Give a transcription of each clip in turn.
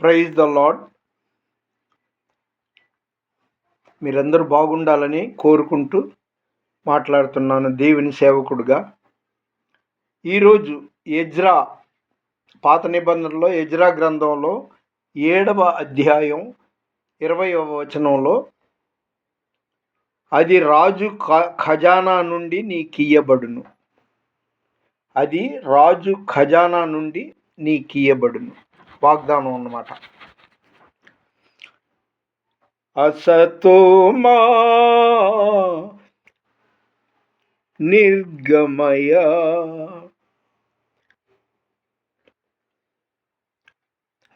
Praise the lord. మీరందరూ బాగుండాలని కోరుకుంటూ మాట్లాడుతున్నాను దేవుని సేవకుడుగా. ఈరోజు ఎజ్రా, పాత నిబంధనలో ఎజ్రా గ్రంథంలో 7వ అధ్యాయం 20వ వచనంలో, అది రాజు ఖజానా నుండి నీకియ్యబడును. అది రాజు ఖజానా నుండి నీకియ్యబడును. వాగ్దానం అన్నమాట. అసతోమా నిర్గమయ.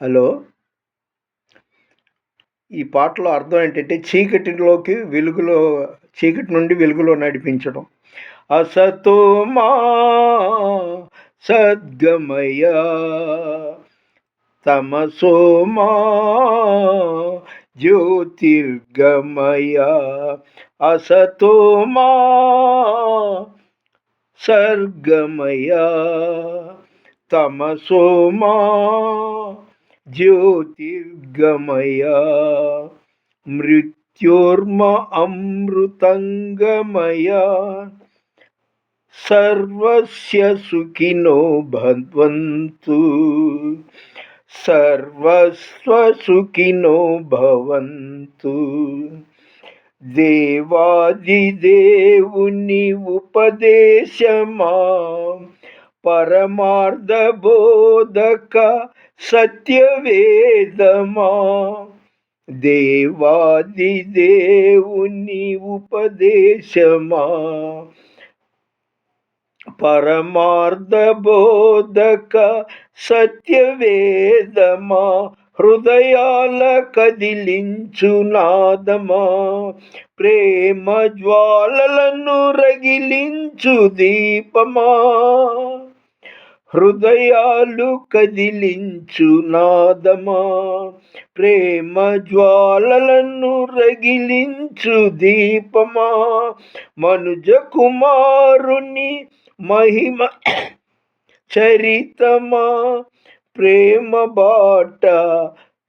హలో, ఈ పాటలో అర్థం ఏంటంటే చీకటి నుండి వెలుగులో నడిపించడం. అసతోమా సద్గమయ తమసోమా జ్యోతిర్గమయ. అసతోమా సర్గమయ తమసోమా జ్యోతిర్గమయ. మృత్యోర్మ అమృతంగమయ సర్వస్య సుఖినో భవంతు. సర్వస్వ సుఖినో భవంతు. దేవాదిదేవుని ఉపదేశమా పరమార్థ బోధక సత్యవేదమా. దేవాదిదేవుని ఉపదేశమా పరమార్థ బోధక సత్యవేదమా. హృదయాల కదిలించు నాదమా, ప్రేమ జ్వాలలను రగిలించు దీపమా. హృదయాలు కదిలించు నాదమా, ప్రేమ జ్వాలలను రగిలించు దీపమా. మనుజ కుమారుని మహిమ చరితమా, ప్రేమ బాట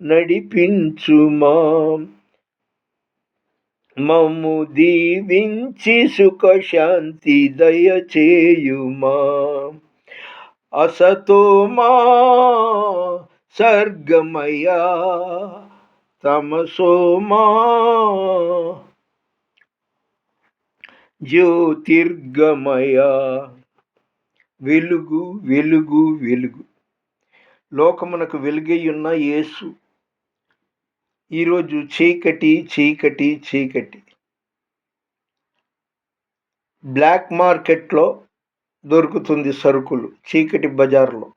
నడిపించుమా. మమ్ము దీవించి సుఖశాంతి దయచేయుమా. అసతోమా సర్గమయ తమసోమా జ్యోతిర్గమయ. వెలుగు వెలుగు వెలుగు. లోకమునకు వెలుగయ్యున్న యేసు ఈరోజు చీకటి చీకటి చీకటి. బ్లాక్ మార్కెట్లో దొరుకుతుంది సరుకులు, చీకటి బజార్లో.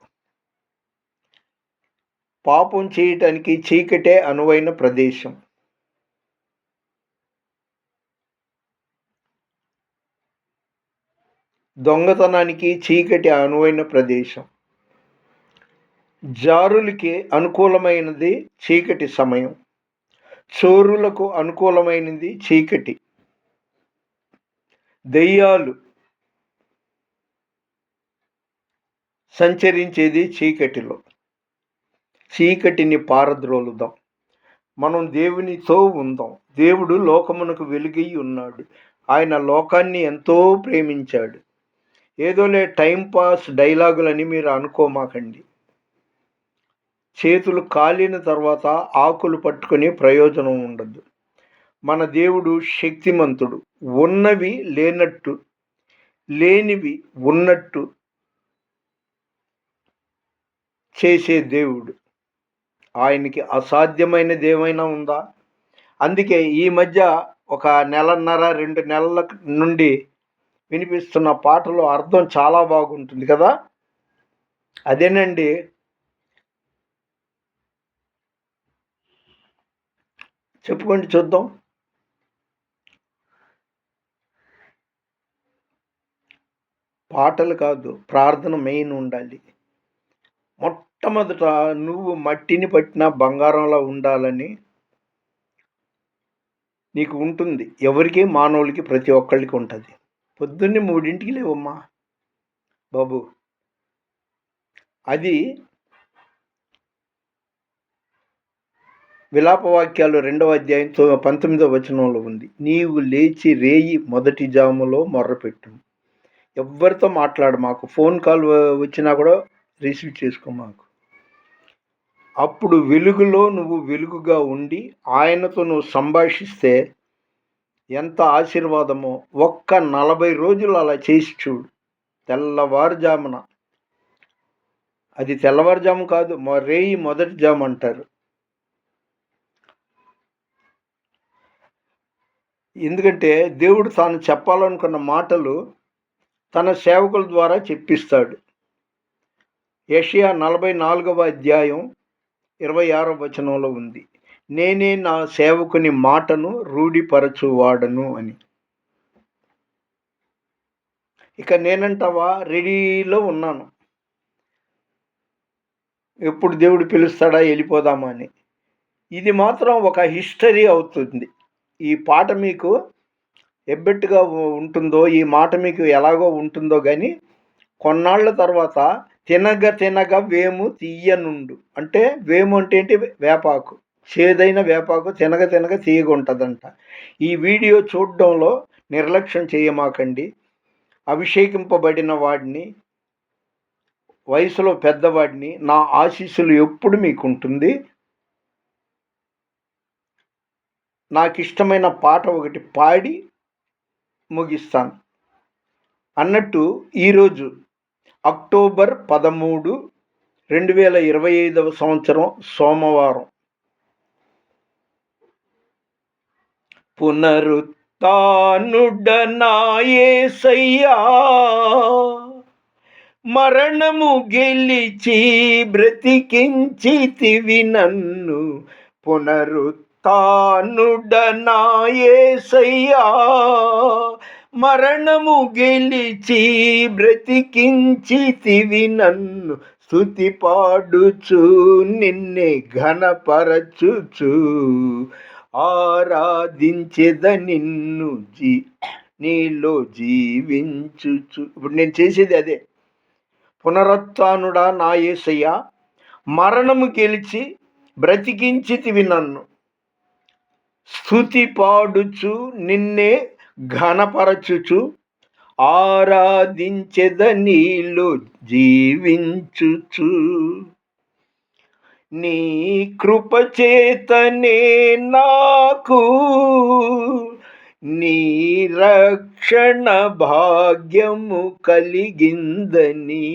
పాపం చేయటానికి చీకటే అనువైన ప్రదేశం. దొంగతనానికి చీకటి అనువైన ప్రదేశం. జారులకి అనుకూలమైనది చీకటి సమయం. చోరులకు అనుకూలమైనది చీకటి. దెయ్యాలు సంచరించేది చీకటిలో. చీకటిని పారద్రోలుదాం. మనం దేవునితో ఉందాం. దేవుడు లోకమునకు వెలుగై ఉన్నాడు. ఆయన లోకాన్ని ఎంతో ప్రేమించాడు. ఏదోలే టైంపాస్ డైలాగులని మీరు అనుకోమాకండి. చేతులు కాలిన తర్వాత ఆకులు పట్టుకొని ప్రయోజనం ఉండదు. మన దేవుడు శక్తిమంతుడు. ఉన్నవి లేనట్టు, లేనివి ఉన్నట్టు చేసే దేవుడు. ఆయనకి అసాధ్యమైనది ఏమైనా ఉందా? అందుకే ఈ మధ్య ఒక నెలన్నర 2 నెలల నుండి వినిపిస్తున్న పాటలో అర్థం చాలా బాగుంటుంది కదా. అదేనండి, చెప్పుకోండి చూద్దాం. పాటలు కాదు, ప్రార్థన మెయిన్ ఉండాలి. మొట్టమొదట నువ్వు మట్టిని పట్టిన బంగారంలో ఉండాలని నీకు ఉంటుంది. ఎవరికి, మానవులకి, ప్రతి ఒక్కళ్ళకి ఉంటుంది. పొద్దున్నే 3ంటికి లేవమ్మా బాబు. అది విలాపవాక్యాలు 2వ అధ్యాయం 19వ వచనంలో ఉంది. నీవు లేచి రేయి మొదటి జాములో మొర్రపెట్టు. ఎవ్వరితో మాట్లాడు, మాకు ఫోన్ కాల్ వచ్చినా కూడా రిసీవ్ చేసుకో మాకు. అప్పుడు వెలుగులో నువ్వు వెలుగుగా ఉండి ఆయనతో నువ్వు సంభాషిస్తే ఎంత ఆశీర్వాదమో. ఒక్క 40 రోజులు అలా చేసి చూడు. తెల్లవారుజామున, అది తెల్లవారుజాము కాదు, రేయి మొదటి జాము అంటారు. ఎందుకంటే దేవుడు తాను చెప్పాలనుకున్న మాటలు తన సేవకుల ద్వారా చెప్పిస్తాడు. యెషయా 44వ అధ్యాయం 26వ వచనంలో ఉంది, నేనే నా సేవకుని మాటను రూఢిపరచువాడను అని. ఇక నేనంటావా, రెడీలో ఉన్నాను. ఎప్పుడు దేవుడు పిలుస్తాడా వెళ్ళిపోదామా అని. ఇది మాత్రం ఒక హిస్టరీ అవుతుంది. ఈ పాట మీకు ఎబ్బెట్టుగా ఉంటుందో, ఈ మాట మీకు ఎలాగో ఉంటుందో కానీ కొన్నాళ్ళ తర్వాత తినగ వేము తీయనుండు. అంటే వేము అంటే ఏంటి? వేపాకు. చేదైన వేపాకు తినగ తీయగుంటుందంట. ఈ వీడియో చూడడంలో నిర్లక్ష్యం చేయమాకండి. అభిషేకింపబడిన వాడిని, వయసులో పెద్దవాడిని, నా ఆశీస్సులు ఎప్పుడు మీకుంటుంది. నాకు ఇష్టమైన పాట ఒకటి పాడి ముగిస్తాను. అన్నట్టు ఈరోజు అక్టోబర్ 13, 2025వ సంవత్సరం సోమవారం. పునరుత్థానుడ యేసయ్యా, మరణము గెలిచి బ్రతికించితివి నన్ను. పునరుత్థానుడ యేసయ్యా, మరణము గెలిచి బ్రతికించితివి నన్ను. స్తుతి పాడుచు నిన్నే ఘనపరచుచు ఆరాధించెద నిన్ను, నీలో జీవించుచు. ఇప్పుడు నేను చేసేది అదే. పునరుత్థానుడా నా యేసయ్యా, మరణము గెలిచి బ్రతికించితివి నన్ను. స్తుతి పాడుచు నిన్నే ఘనపరచుచు ఆరాధించెద నీలో జీవించుచు. నీ కృపచేతనే నాకు నీ రక్షణ భాగ్యము కలిగిందని.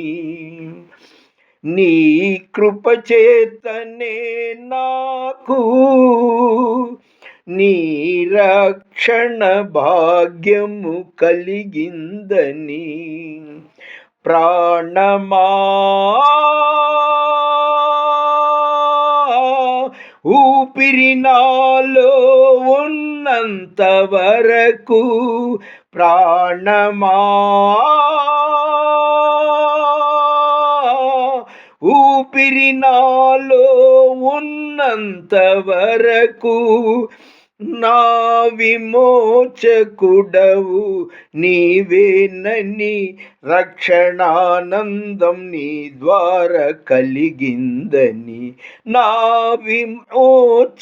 నీ కృపచేతనే నాకు నీ రక్షణ భాగ్యము కలిగిందని. ప్రాణమా ఊపిరి నాలో ఉన్నంత వరకు, ప్రాణమా ఊపిరి నాలో ఉన్నంత వరకు, నా విమోచకుడవు నీవేనని రక్షణానందం నీ ద్వారా కలిగిందని. నా విమోచకుడవు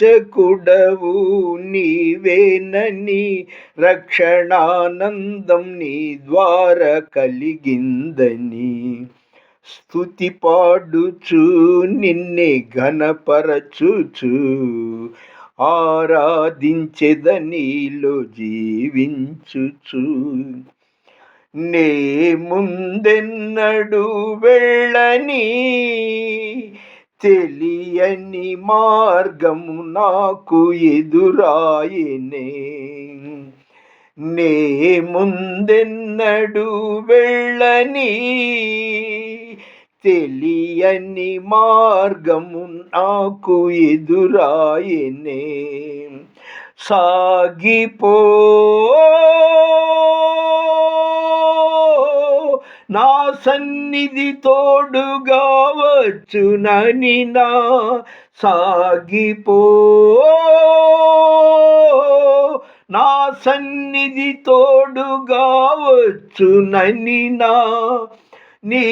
నీవేనని రక్షణానందం నీ ద్వారా కలిగిందని. స్తుతి పాడుచు నిన్నే ఘనపరచుచు ఆరాధించెద నీలో జీవించుచు. నే ముందెన్నడు వెళ్ళని తెలియని మార్గము నాకు ఎదురాయనే. నే ముందెన్నడు వెళ్ళని తెలియని మార్గము నాకు ఎదురాయనే. సాగిపో నా సన్నిధి తోడుగా వచ్చునని నా. సాగిపో నా సన్నిధి తోడుగా వచ్చునని నా. నీ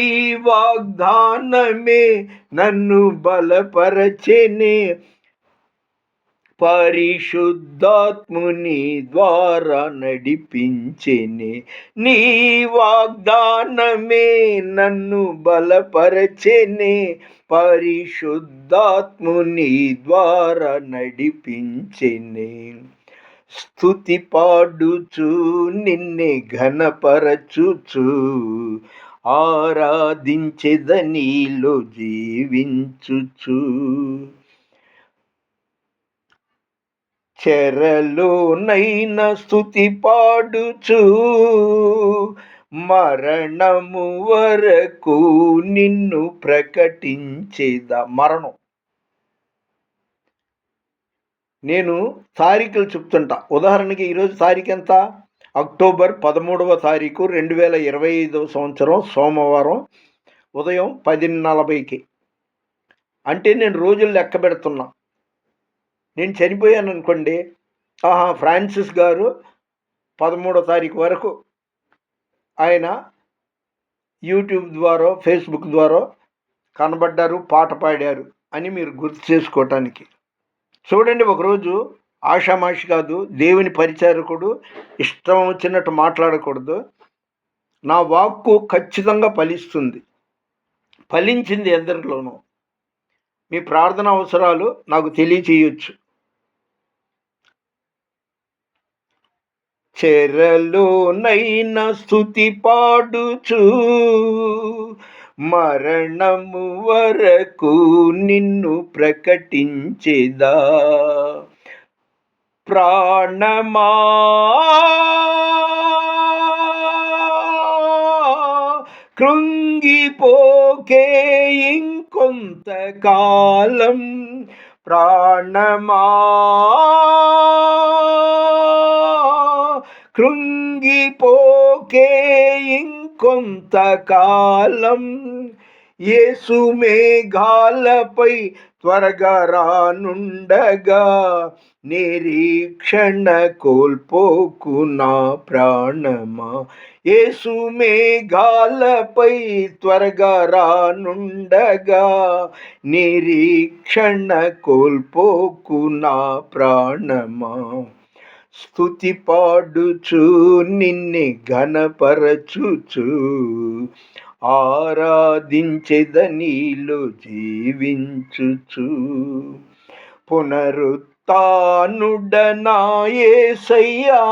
వాగ్దానమే నన్ను బలపరచెనే. పరిశుద్ధాత్ముని ద్వారా నడిపించెనే. నీ వాగ్దానమే నన్ను బలపరచెనే. పరిశుద్ధాత్ముని ద్వారా నడిపించెనే. స్తుతి పాడుచు నిన్నే ఘనపరచుచు ఆరాధించెద నీలో జీవించుచు. చెరలోనైనా స్తుతి పాడుచు మరణము వరకు నిన్ను ప్రకటించేదా. మరణం నేను తారీఖులు చెప్తుంటా. ఉదాహరణకి ఈరోజు తారీఖు ఎంత? అక్టోబర్ 13వ తారీఖు 2025 సంవత్సరం సోమవారం ఉదయం 10:40కి. అంటే నేను రోజులు లెక్క పెడుతున్నా. నేను చనిపోయాను అనుకోండి, ఫ్రాన్సిస్ గారు 13వ తారీఖు వరకు ఆయన యూట్యూబ్ ద్వారా ఫేస్బుక్ ద్వారా కనబడ్డారు, పాట పాడారు అని మీరు గుర్తు చేసుకోవటానికి. చూడండి, ఒకరోజు ఆషామాషి కాదు, దేవుని పరిచారకుడు ఇష్టం వచ్చినట్టు మాట్లాడకూడదు. నా వాక్కు ఖచ్చితంగా ఫలిస్తుంది, ఫలించింది ఎందరిలోనూ. మీ ప్రార్థన అవసరాలు నాకు తెలియచేయొచ్చు. చెరలోనైనా స్తుతి పాడుచు మరణము వరకు నిన్ను ప్రకటించేదా. ప్రాణమా కృంగిపోకే ఇంకొంతకాలం. ప్రాణమా కృంగిపోకే ఇంకొంతకాలం. యేసు మేఘాలపై త్వరగా రానుండగా నిరీక్షణ కోల్పోకు నా ప్రాణమా. యేసు మేఘాలపై త్వరగా రానుండగా నిరీక్షణ కోల్పోకు నా ప్రాణమా. స్తుతి పాడుచు నిన్నే ఘనపరచుచు ఆరాధించెద నీలో జీవించుచు. పునరుత్థానుడనా యేసయ్యా,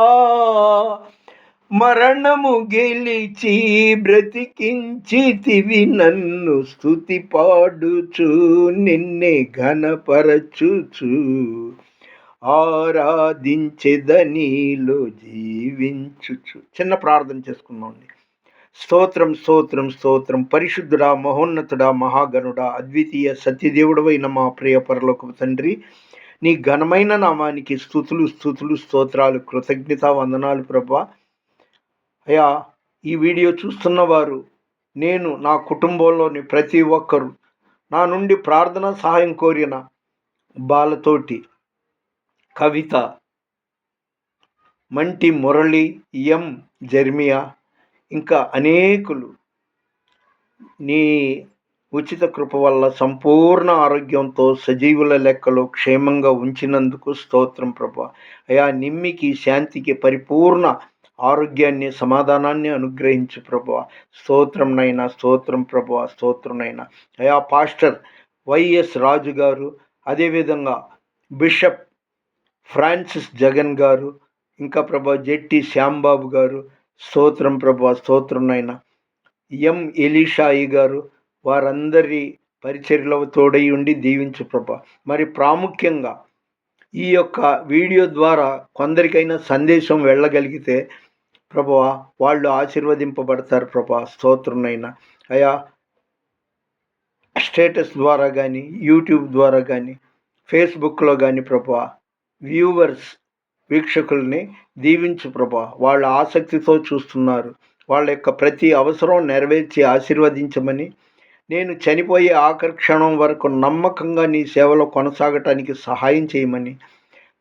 మరణము గెలిచి బ్రతికించితివి నన్ను. స్తుతి పాడుచు నిన్నే ఘనపరచుచు ఆరాధించెద నీలో జీవించుచు. చిన్న ప్రార్థన చేసుకున్నాండి. స్తోత్రం స్తోత్రం స్తోత్రం. పరిశుద్ధుడా, మహోన్నతుడా, మహాగణుడా, అద్వితీయ సత్యదేవుడవైన మా ప్రియ పరలోకపు తండ్రి, నీ ఘనమైన నామానికి స్తుతులు స్తుతులు స్తోత్రాలు, కృతజ్ఞత వందనాలు ప్రభా. అయ్యా, ఈ వీడియో చూస్తున్న వారు, నేను, నా కుటుంబంలోని ప్రతి ఒక్కరు నా నుండి ప్రార్థన సహాయం కోరిన బాలతోటి, కవిత, మంటి మురళి, ఎం జర్మియా, ఇంకా అనేకులు నీ ఉచిత కృప వల్ల సంపూర్ణ ఆరోగ్యంతో సజీవుల లెక్కలో క్షేమంగా ఉంచినందుకు స్తోత్రం ప్రభా. అయా, నిమ్మికి శాంతికి పరిపూర్ణ ఆరోగ్యాన్ని సమాధానాన్ని అనుగ్రహించు ప్రభా. స్తోత్రం నైనా, స్తోత్రం ప్రభా, స్తోత్రం నైనా. అయా, పాస్టర్ వైఎస్ రాజు గారు, అదేవిధంగా బిషప్ ఫ్రాన్సిస్ జగన్ గారు, ఇంకా ప్రభా జెట్టి శ్యాంబాబు గారు, స్తోత్రం ప్రభా, స్తోత్రం నైనా. ఎం ఎలీషాయి గారు, వారందరి పరిచర్యలో తోడై ఉండి దీవించు ప్రభా. మరి ప్రాముఖ్యంగా ఈ యొక్క వీడియో ద్వారా కొందరికైనా సందేశం వెళ్ళగలిగితే ప్రభువా, వాళ్ళు ఆశీర్వదింపబడతారు ప్రభా. స్తోత్రంనైనా. అయా, స్టేటస్ ద్వారా కానీ, యూట్యూబ్ ద్వారా కానీ, ఫేస్బుక్లో కానీ ప్రభువా, వ్యూవర్స్, వీక్షకుల్ని దీవించు ప్రభా. వాళ్ళు ఆసక్తితో చూస్తున్నారు. వాళ్ళ యొక్క ప్రతి అవసరం నెరవేర్చి ఆశీర్వదించమని, నేను చనిపోయే ఆఖరి క్షణం వరకు నమ్మకంగా నీ సేవలో కొనసాగటానికి సహాయం చేయమని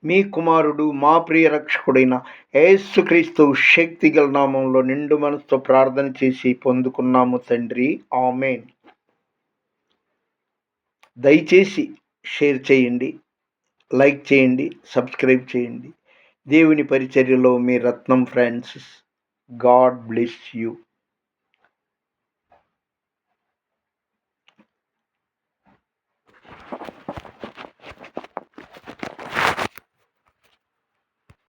మీ కుమారుడు, మా ప్రియ రక్షకుడైన యేసుక్రీస్తు శక్తిగల నామంలో నిండు మనసుతో ప్రార్థన చేసి పొందుకున్నాము తండ్రి, ఆమేన్. దయచేసి షేర్ చేయండి, లైక్ చేయండి, సబ్స్క్రైబ్ చేయండి. దేవుని పరిచర్యలో మీ రత్నం ఫ్రాన్సిస్. God bless you.